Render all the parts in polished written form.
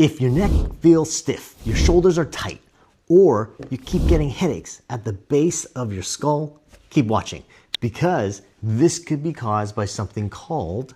If your neck feels stiff, your shoulders are tight, or you keep getting headaches at the base of your skull, keep watching, because this could be caused by something called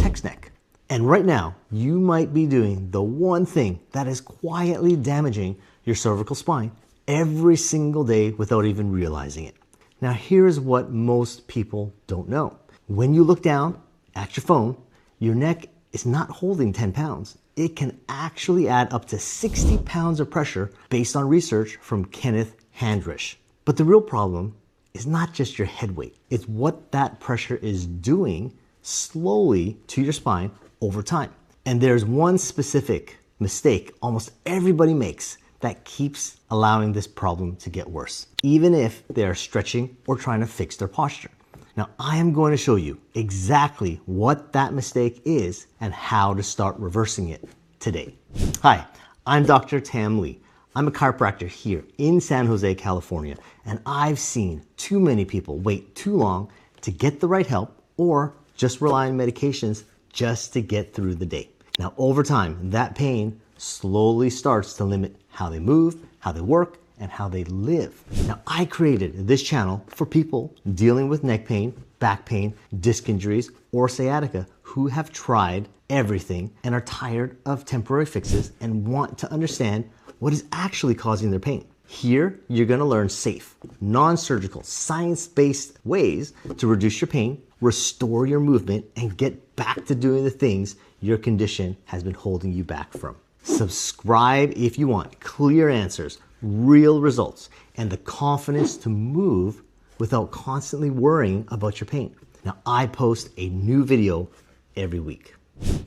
text neck. And right now, you might be doing the one thing that is quietly damaging your cervical spine every single day without even realizing it. Now, here's what most people don't know. When you look down at your phone, your neck is not holding 10 pounds. It can actually add up to 60 pounds of pressure based on research from Kenneth Handrich. But the real problem is not just your head weight. It's what that pressure is doing slowly to your spine over time. And there's one specific mistake almost everybody makes that keeps allowing this problem to get worse, even if they're stretching or trying to fix their posture. Now, I am going to show you exactly what that mistake is and how to start reversing it today. Hi, I'm Dr. Tam Lee. I'm a chiropractor here in San Jose, California, and I've seen too many people wait too long to get the right help or just rely on medications just to get through the day. Now, over time, that pain slowly starts to limit how they move, how they work, and how they live. Now, I created this channel for people dealing with neck pain, back pain, disc injuries, or sciatica who have tried everything and are tired of temporary fixes and want to understand what is actually causing their pain. Here, you're gonna learn safe, non-surgical, science-based ways to reduce your pain, restore your movement, and get back to doing the things your condition has been holding you back from. Subscribe if you want clear answers, real results, and the confidence to move without constantly worrying about your pain. Now, I post a new video every week.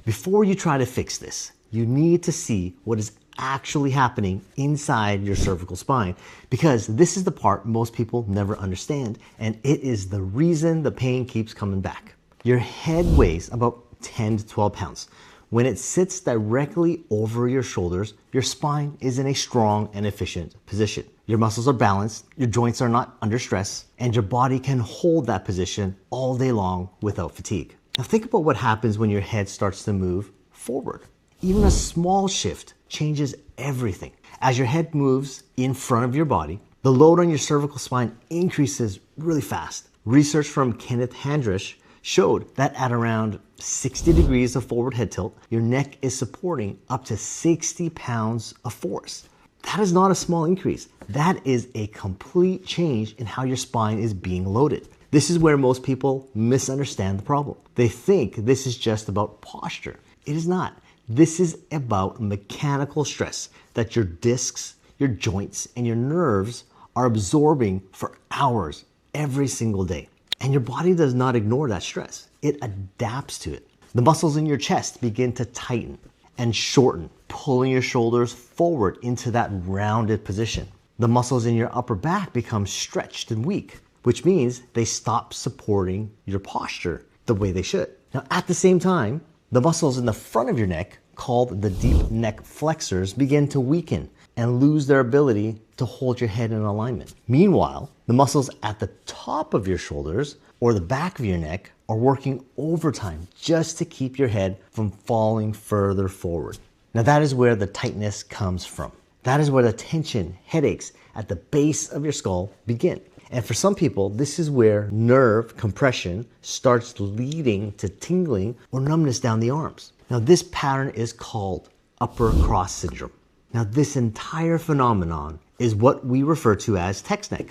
Before you try to fix this, you need to see what is actually happening inside your cervical spine, because this is the part most people never understand, and it is the reason the pain keeps coming back. Your head weighs about 10 to 12 pounds. When it sits directly over your shoulders, your spine is in a strong and efficient position. Your muscles are balanced, your joints are not under stress, and your body can hold that position all day long without fatigue. Now think about what happens when your head starts to move forward. Even a small shift changes everything. As your head moves in front of your body, the load on your cervical spine increases really fast. Research from Kenneth Handrich showed that at around 60 degrees of forward head tilt, your neck is supporting up to 60 pounds of force. That is not a small increase. That is a complete change in how your spine is being loaded. This is where most people misunderstand the problem. They think this is just about posture. It is not. This is about mechanical stress that your discs, your joints, and your nerves are absorbing for hours every single day. And your body does not ignore that stress. It adapts to it. The muscles in your chest begin to tighten and shorten, pulling your shoulders forward into that rounded position. The muscles in your upper back become stretched and weak, which means they stop supporting your posture the way they should. Now, at the same time, the muscles in the front of your neck, called the deep neck flexors, begin to weaken and lose their ability to hold your head in alignment. Meanwhile, the muscles at the top of your shoulders or the back of your neck are working overtime just to keep your head from falling further forward. Now that is where the tightness comes from. That is where the tension, headaches at the base of your skull begin. And for some people, this is where nerve compression starts leading to tingling or numbness down the arms. Now this pattern is called upper cross syndrome. Now this entire phenomenon is what we refer to as text neck.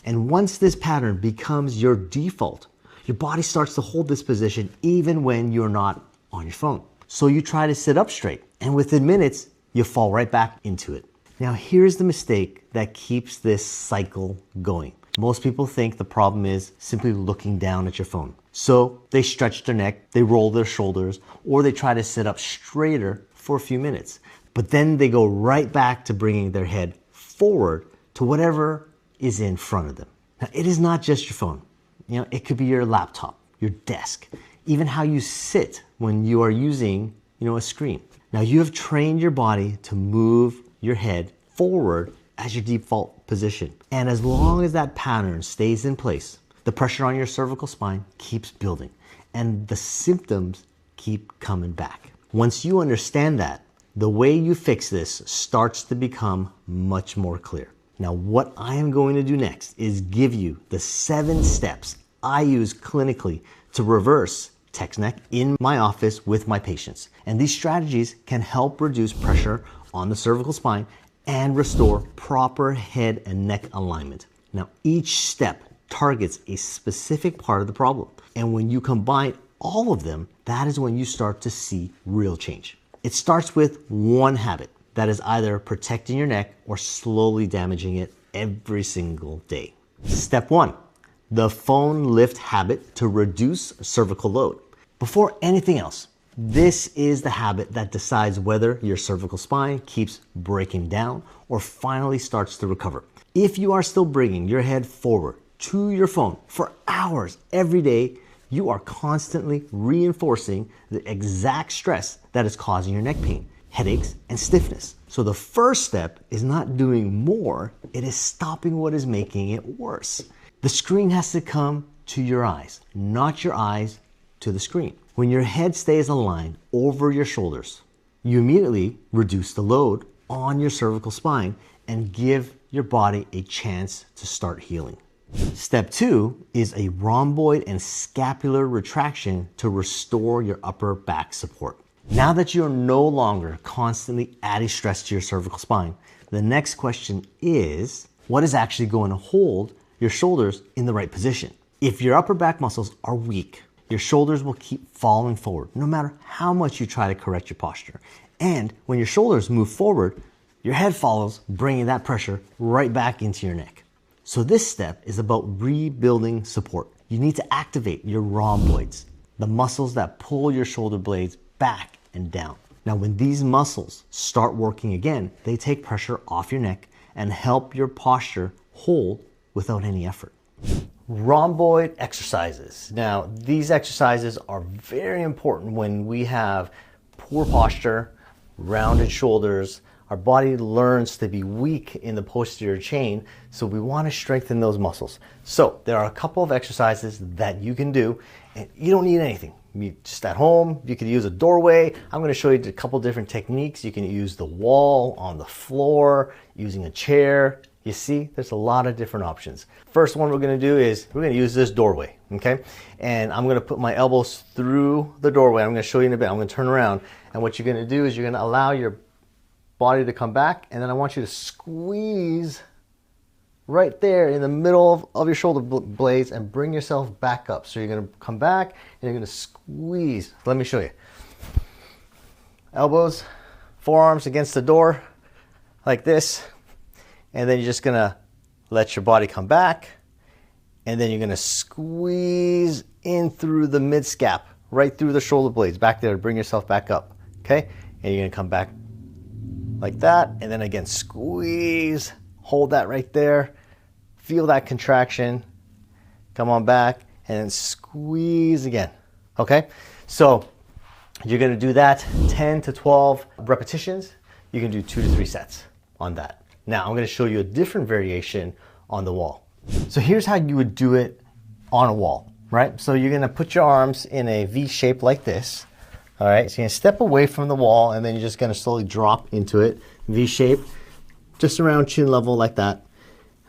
And once this pattern becomes your default, your body starts to hold this position even when you're not on your phone. So you try to sit up straight, and within minutes, you fall right back into it. Now here's the mistake that keeps this cycle going. Most people think the problem is simply looking down at your phone. So they stretch their neck, they roll their shoulders, or they try to sit up straighter for a few minutes. But then they go right back to bringing their head forward to whatever is in front of them. Now, it is not just your phone. It could be your laptop, your desk, even how you sit when you are using, a screen. Now, you have trained your body to move your head forward as your default position. And as long as that pattern stays in place, the pressure on your cervical spine keeps building and the symptoms keep coming back. Once you understand that, the way you fix this starts to become much more clear. Now, what I am going to do next is give you the 7 steps I use clinically to reverse text neck in my office with my patients. And these strategies can help reduce pressure on the cervical spine and restore proper head and neck alignment. Now, each step targets a specific part of the problem. And when you combine all of them, that is when you start to see real change. It starts with one habit that is either protecting your neck or slowly damaging it every single day. Step 1, the phone lift habit to reduce cervical load. Before anything else, this is the habit that decides whether your cervical spine keeps breaking down or finally starts to recover. If you are still bringing your head forward to your phone for hours every day, you are constantly reinforcing the exact stress that is causing your neck pain, headaches, and stiffness. So the first step is not doing more, it is stopping what is making it worse. The screen has to come to your eyes, not your eyes to the screen. When your head stays aligned over your shoulders, you immediately reduce the load on your cervical spine and give your body a chance to start healing. Step 2 is a rhomboid and scapular retraction to restore your upper back support. Now that you're no longer constantly adding stress to your cervical spine, the next question is, what is actually going to hold your shoulders in the right position? If your upper back muscles are weak, your shoulders will keep falling forward no matter how much you try to correct your posture. And when your shoulders move forward, your head follows, bringing that pressure right back into your neck. So this step is about rebuilding support. You need to activate your rhomboids, the muscles that pull your shoulder blades back and down. Now, when these muscles start working again, they take pressure off your neck and help your posture hold without any effort. Rhomboid exercises. Now, these exercises are very important when we have poor posture, rounded shoulders. Our body learns to be weak in the posterior chain, so we want to strengthen those muscles. So there are a couple of exercises that you can do, and you don't need anything. Just at home, you could use a doorway. I'm going to show you a couple different techniques. You can use the wall, on the floor, using a chair. You see, there's a lot of different options. First one we're going to do is we're going to use this doorway, okay? And I'm going to put my elbows through the doorway. I'm going to show you in a bit. I'm going to turn around, and what you're going to do is you're going to allow your body to come back, and then I want you to squeeze right there in the middle of your shoulder blades and bring yourself back up. So you're going to come back and you're going to squeeze. Let me show you. Elbows, forearms against the door like this, and then you're just going to let your body come back, and then you're going to squeeze in through the mid-scap, right through the shoulder blades, back there to bring yourself back up, okay? And you're going to come back like that, and then again squeeze, hold that right there, feel that contraction, come on back, and then squeeze again. Okay, so you're going to do that 10 to 12 repetitions. You can do 2 to 3 sets on that. Now I'm going to show you a different variation on the wall. So here's how you would do it on a wall, right? So you're going to put your arms in a V shape like this. All right, so you're going to step away from the wall, and then you're just going to slowly drop into it, V shape, just around chin level like that,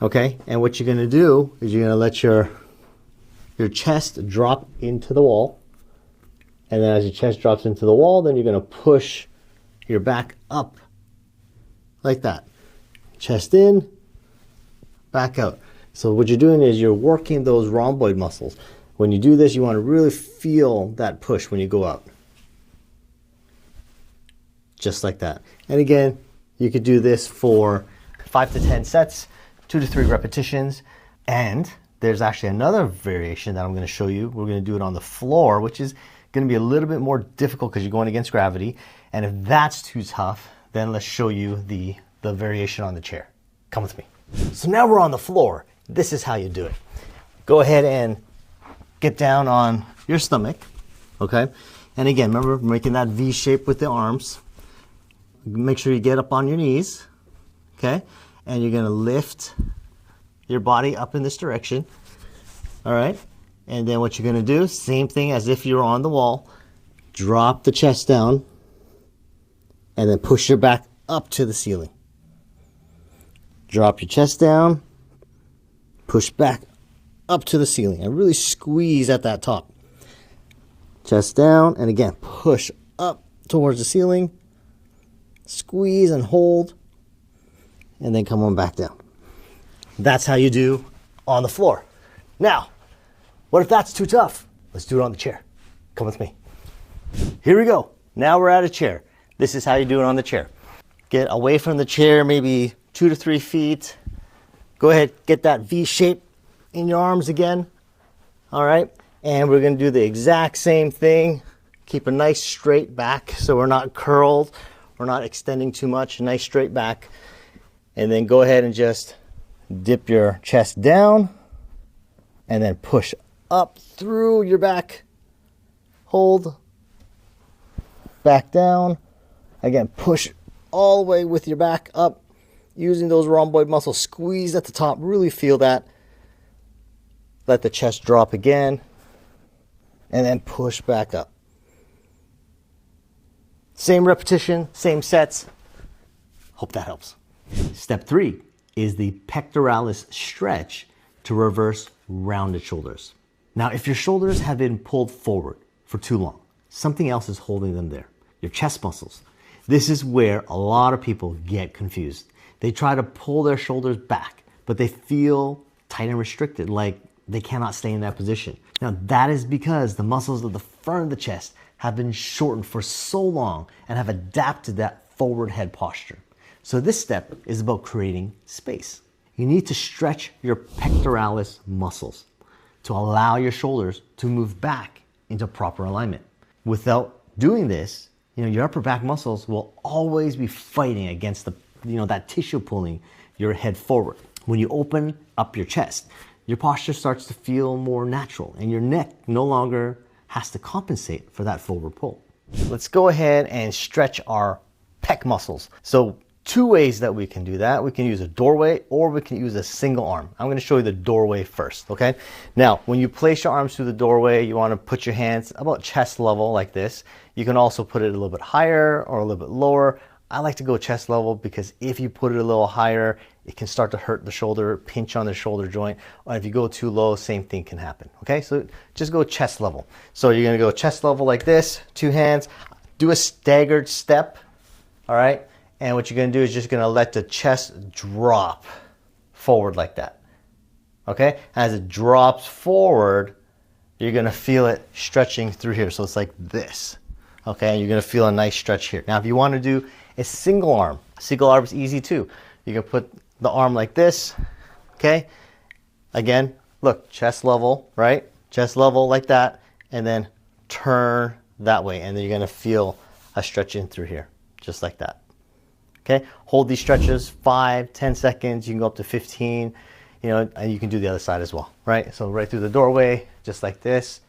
okay? And what you're going to do is you're going to let your chest drop into the wall, and then as your chest drops into the wall, then you're going to push your back up like that. Chest in, back out. So what you're doing is you're working those rhomboid muscles. When you do this, you want to really feel that push when you go out. Just like that. And again, you could do this for 5 to 10 sets, 2 to 3 repetitions. And there's actually another variation that I'm going to show you. We're going to do it on the floor, which is going to be a little bit more difficult because you're going against gravity. And if that's too tough, then let's show you the variation on the chair. Come with me. So now we're on the floor. This is how you do it. Go ahead and get down on your stomach, okay? And again, remember making that V shape with the arms. Make sure you get up on your knees, okay? And you're gonna lift your body up in this direction, all right? And then what you're gonna do, same thing as if you were on the wall, drop the chest down and then push your back up to the ceiling. Drop your chest down, push back up to the ceiling, and really squeeze at that top. Chest down, and again, push up towards the ceiling, squeeze and hold, and then come on back down. That's how you do on the floor. Now, what if that's too tough? Let's do it on the chair. Come with me. Here we go. Now we're at a chair. This is how you do it on the chair. Get away from the chair, maybe 2 to 3 feet. Go ahead, get that V shape in your arms again. All right, and we're gonna do the exact same thing. Keep a nice straight back so we're not curled, we're not extending too much, nice straight back. And then go ahead and just dip your chest down and then push up through your back. Hold, back down. Again, push all the way with your back up, using those rhomboid muscles. Squeeze at the top, really feel that. Let the chest drop again, and then push back up. Same repetition, same sets. Hope that helps. Step 3 is the pectoralis stretch to reverse rounded shoulders. Now, if your shoulders have been pulled forward for too long, something else is holding them there. Your chest muscles. This is where a lot of people get confused. They try to pull their shoulders back, but they feel tight and restricted, like they cannot stay in that position. Now, that is because the muscles of the front of the chest have been shortened for so long and have adapted that forward head posture. So this step is about creating space. You need to stretch your pectoralis muscles to allow your shoulders to move back into proper alignment. Without doing this, your upper back muscles will always be fighting against that tissue pulling your head forward. When you open up your chest, your posture starts to feel more natural and your neck no longer has to compensate for that forward pull. Let's go ahead and stretch our pec muscles. So 2 ways that we can do that. We can use a doorway or we can use a single arm. I'm going to show you the doorway first, okay? Now, when you place your arms through the doorway, you want to put your hands about chest level like this. You can also put it a little bit higher or a little bit lower. I like to go chest level because if you put it a little higher, it can start to hurt the shoulder, pinch on the shoulder joint. Or if you go too low, same thing can happen, okay? So just go chest level. So you're going to go chest level like this, 2 hands. Do a staggered step, all right? And what you're going to do is just going to let the chest drop forward like that. Okay? As it drops forward, you're going to feel it stretching through here. So it's like this. Okay? And you're going to feel a nice stretch here. Now, if you want to do a single arm is easy too. You can put the arm like this. Okay? Again, look, chest level, right? Chest level like that. And then turn that way. And then you're going to feel a stretch in through here. Just like that. Okay, hold these stretches 5, 10 seconds. You can go up to 15, and you can do the other side as well, right? So right through the doorway, just like this,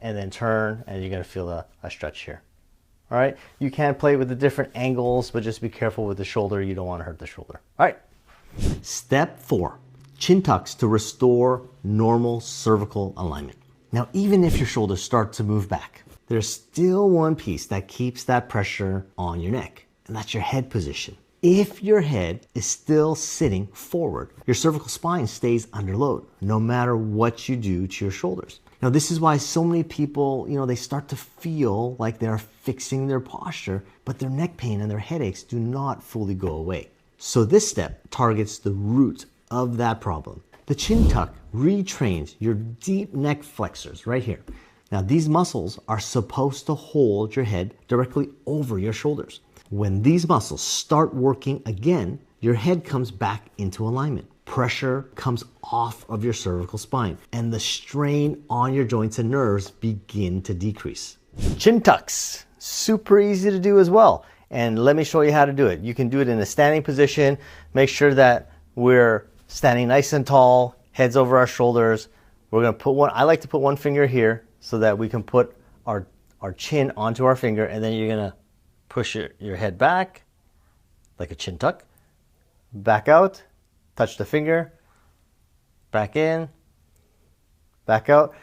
and then turn, and you're gonna feel a stretch here. All right, you can play with the different angles, but just be careful with the shoulder. You don't want to hurt the shoulder. All right. Step 4, chin tucks to restore normal cervical alignment. Now, even if your shoulders start to move back, there's still one piece that keeps that pressure on your neck. And that's your head position. If your head is still sitting forward, your cervical spine stays under load, no matter what you do to your shoulders. Now, this is why so many people, they start to feel like they're fixing their posture, but their neck pain and their headaches do not fully go away. So this step targets the root of that problem. The chin tuck retrains your deep neck flexors right here. Now, these muscles are supposed to hold your head directly over your shoulders. When these muscles start working again, your head comes back into alignment. Pressure comes off of your cervical spine, and the strain on your joints and nerves begin to decrease. Chin tucks, super easy to do as well. And let me show you how to do it. You can do it in a standing position. Make sure that we're standing nice and tall, heads over our shoulders. We're gonna put I like to put one finger here so that we can put our chin onto our finger, and then you're gonna push your head back like a chin tuck, back out, touch the finger, back in, back out,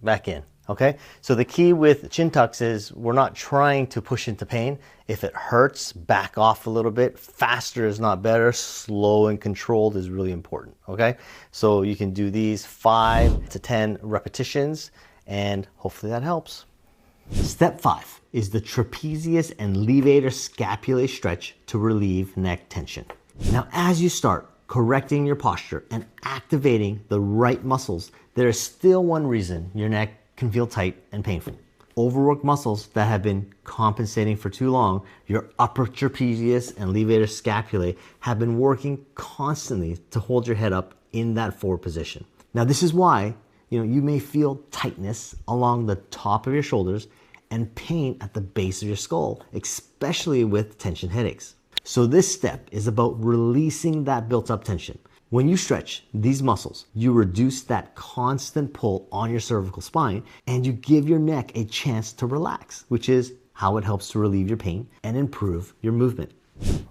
back in. Okay, so the key with chin tucks is we're not trying to push into pain. If it hurts, back off a little bit. Faster is not better. Slow and controlled is really important. Okay, so you can do these 5 to 10 repetitions and hopefully that helps. Step 5 is the trapezius and levator scapulae stretch to relieve neck tension. Now, as you start correcting your posture and activating the right muscles, there is still one reason your neck can feel tight and painful. Overworked muscles that have been compensating for too long, your upper trapezius and levator scapulae have been working constantly to hold your head up in that forward position. Now, this is why you may feel tightness along the top of your shoulders and pain at the base of your skull, especially with tension headaches. So this step is about releasing that built up tension. When you stretch these muscles, you reduce that constant pull on your cervical spine and you give your neck a chance to relax, which is how it helps to relieve your pain and improve your movement.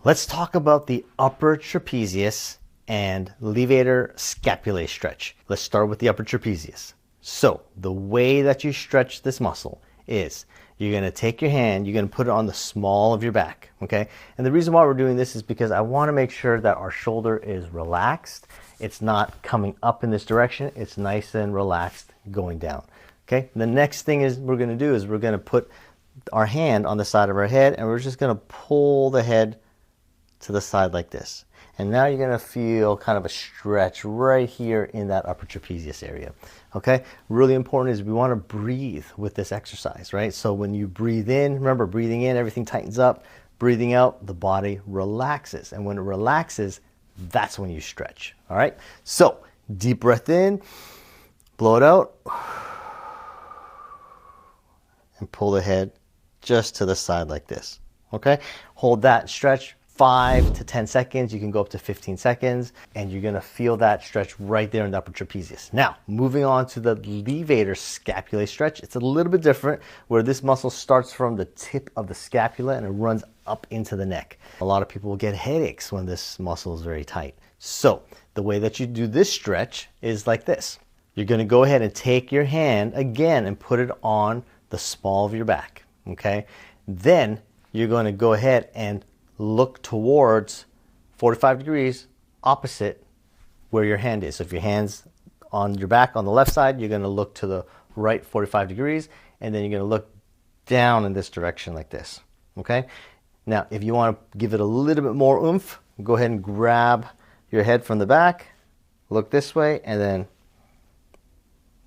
Let's talk about the upper trapezius and levator scapulae stretch. Let's start with the upper trapezius. So the way that you stretch this muscle is you're going to take your hand, you're going to put it on the small of your back, okay? And the reason why we're doing this is because I want to make sure that our shoulder is relaxed. It's not coming up in this direction. It's nice and relaxed going down, okay? The next thing we're going to do is we're going to put our hand on the side of our head and we're just going to pull the head to the side like this. And now you're going to feel kind of a stretch right here in that upper trapezius area. Okay, really important is we want to breathe with this exercise, right? So when you breathe in, remember breathing in, everything tightens up. Breathing out, the body relaxes. And when it relaxes, that's when you stretch. All right, so deep breath in, blow it out, and pull the head just to the side like this. Okay, hold that stretch 5 to 10 seconds. You can go up to 15 seconds and you're going to feel that stretch right there in the upper trapezius. Now, moving on to the levator scapulae stretch. It's a little bit different where this muscle starts from the tip of the scapula and it runs up into the neck. A lot of people will get headaches when this muscle is very tight. So the way that you do this stretch is like this. You're going to go ahead and take your hand again and put it on the small of your back. Okay. Then you're going to go ahead and look towards 45 degrees opposite where your hand is. So if your hand's on your back on the left side, you're going to look to the right 45 degrees and then you're going to look down in this direction like this. Okay? Now, if you want to give it a little bit more oomph, go ahead and grab your head from the back, look this way, and then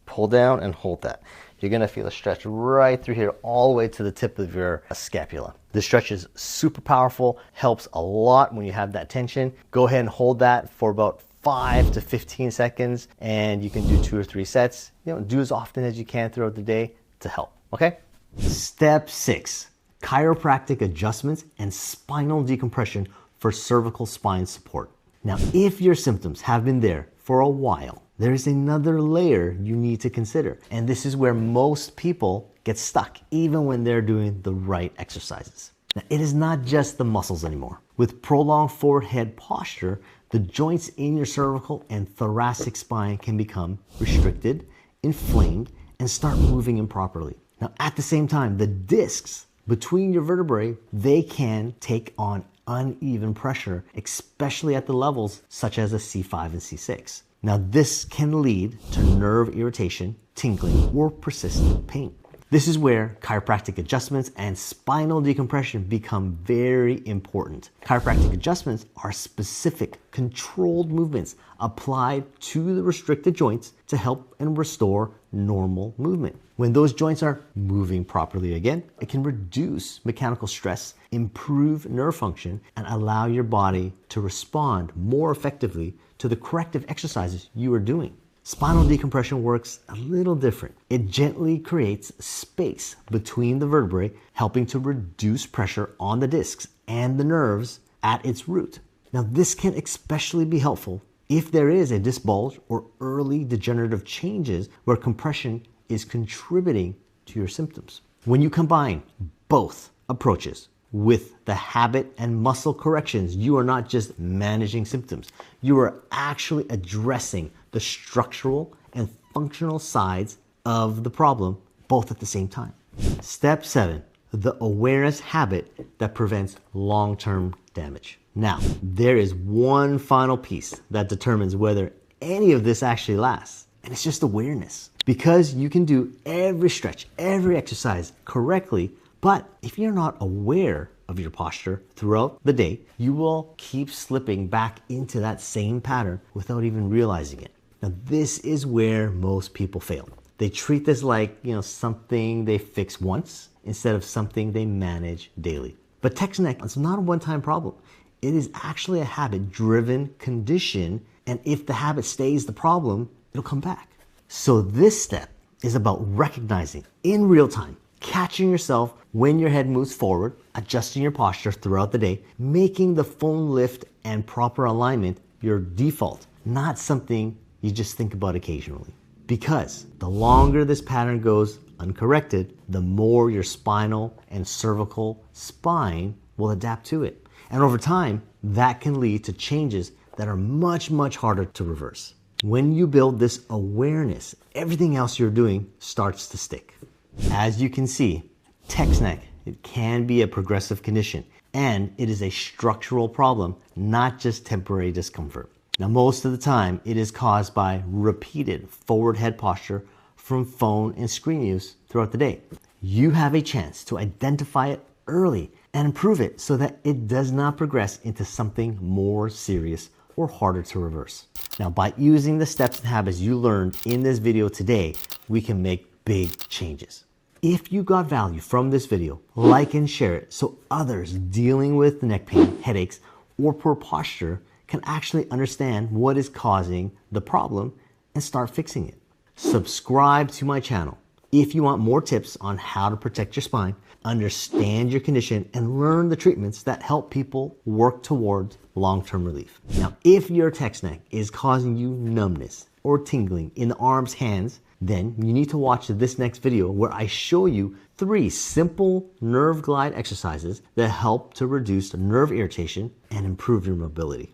pull down and hold that. You're going to feel a stretch right through here all the way to the tip of your scapula. This stretch is super powerful, helps a lot when you have that tension. Go ahead and hold that for about 5 to 15 seconds and you can do 2 or 3 sets. Do as often as you can throughout the day to help, okay? Step 6, chiropractic adjustments and spinal decompression for cervical spine support. Now, if your symptoms have been there for a while, there is another layer you need to consider. And this is where most people get stuck, even when they're doing the right exercises. Now, it is not just the muscles anymore. With prolonged forward head posture, the joints in your cervical and thoracic spine can become restricted, inflamed, and start moving improperly. Now, at the same time, the discs between your vertebrae, they can take on uneven pressure, especially at the levels such as a C5 and C6. Now, this can lead to nerve irritation, tingling, or persistent pain. This is where chiropractic adjustments and spinal decompression become very important. Chiropractic adjustments are specific, controlled movements applied to the restricted joints to help and restore normal movement. When those joints are moving properly again, it can reduce mechanical stress, improve nerve function, and allow your body to respond more effectively to the corrective exercises you are doing. Spinal decompression works a little different. It gently creates space between the vertebrae, helping to reduce pressure on the discs and the nerves at its root. Now, this can especially be helpful if there is a disc bulge or early degenerative changes where compression is contributing to your symptoms. When you combine both approaches with the habit and muscle corrections, you are not just managing symptoms. You are actually addressing the structural and functional sides of the problem both at the same time. Step 7, the awareness habit that prevents long-term damage. Now, there is one final piece that determines whether any of this actually lasts, and it's just awareness. Because you can do every stretch, every exercise correctly, but if you're not aware of your posture throughout the day, you will keep slipping back into that same pattern without even realizing it. Now, this is where most people fail. They treat this like, something they fix once instead of something they manage daily. But text neck is not a one-time problem. It is actually a habit-driven condition, and if the habit stays the problem, it'll come back. So this step is about recognizing in real time, catching yourself when your head moves forward, adjusting your posture throughout the day, making the phone lift and proper alignment your default, not something you just think about occasionally. Because the longer this pattern goes uncorrected, the more your spinal and cervical spine will adapt to it. And over time, that can lead to changes that are much, much harder to reverse. When you build this awareness, everything else you're doing starts to stick. As you can see, text neck, it can be a progressive condition, and it is a structural problem, not just temporary discomfort. Now, most of the time, it is caused by repeated forward head posture from phone and screen use throughout the day. You have a chance to identify it early and improve it so that it does not progress into something more serious or harder to reverse. Now, by using the steps and habits you learned in this video today, we can make big changes. If you got value from this video, like and share it so others dealing with neck pain, headaches, or poor posture can actually understand what is causing the problem and start fixing it. Subscribe to my channel if you want more tips on how to protect your spine, understand your condition, and learn the treatments that help people work towards long-term relief. Now, if your text neck is causing you numbness or tingling in the arms, hands, then you need to watch this next video where I show you 3 simple nerve glide exercises that help to reduce nerve irritation and improve your mobility.